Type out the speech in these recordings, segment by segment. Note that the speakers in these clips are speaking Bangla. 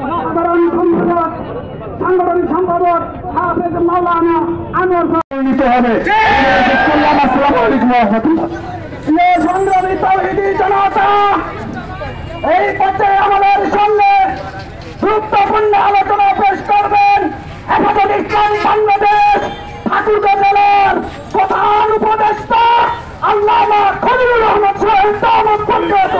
সাধারণ সম্পাদক সাংগঠনিক সম্পাদক হাফেজ মাওলানা আনোয়ার নিতে হবে। আসসালামু আলাইকুম ওয়া রাহমাতুল্লাহ। সংগ্রামী তাওহীদি জনতা, এই পর্যায়ে আমাদের সামনে গুরুত্বপূর্ণ আলোচনা পেশ করবেন হেফাজত ইসলাম বাংলাদেশ ঠাকুরগাঁও জেলার প্রধান উপদেষ্টা আল্লামা খলিলুর রহমান সাহেব দাওয়াত পঞ্চায়েত।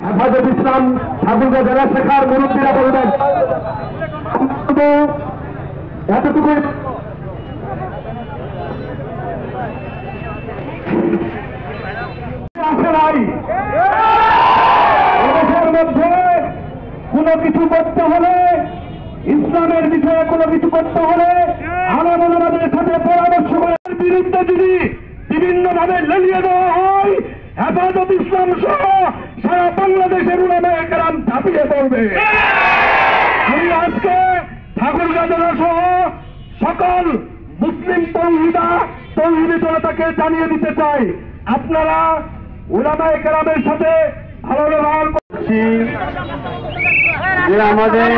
হেফাজত ইসলাম ঠাকুরগাঁও জেলা শাখার মুরব্বীরা বলবেন। এতটুকু এদেশের মধ্যে কোনো কিছু করতে হলে, ইসলামের বিষয়ে কোনো কিছু করতে হলে আমাদের সাথে পরামর্শ করে বিরুদ্ধে যদি বিভিন্ন ভাবে লেলিয়ে দেওয়া হয়, হেফাজত ইসলাম সহ সারা বাংলাদেশের উলামায়ে কেরাম ঝাঁপিয়ে পড়বে। আমি আজকে ঠাকুরগাঁও জেলা সহ সকল মুসলিম তৌহিদি জনতাকে জানিয়ে দিতে চাই, আপনারা উলামায়ে কেরামের সাথে ভালো ব্যবহার করছি। যে আমাদের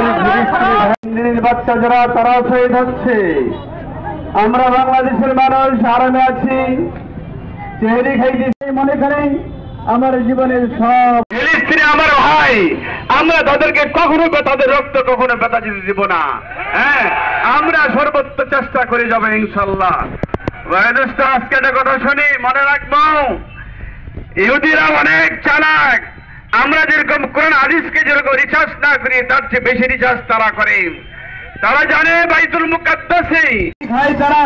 বাচ্চা যারা তারা শহীদ হচ্ছে, আমরা বাংলাদেশের মানুষ আরামে আছি, চেহারি খাইতেছি, মনে করেন আমার জীবনের সব ফিলিস্তিনি আমার ভাই, আমরা তাদেরকে কখনো তাদের রক্ত কখনো ব্যথা দিতে দিব না। হ্যাঁ, আমরা সর্বোচ্চ চেষ্টা করে যাবো ইনশাল্লাহ। আজকে একটা কথা শুনি, মনে রাখবো, ইহুদিরা অনেক চালাক। আমরা যেরকম কোরআন হাদিসকে যেরকম রিসার্চ না করি, তার চেয়ে বেশি রিসার্চ তারা করে। তারা জানে বাইতুল মুকাদ্দাসে খায়, তারা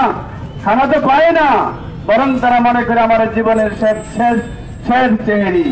খানা তো পায় না, বরং তারা মনে করে আমার জীবনের শেষ চেহারি।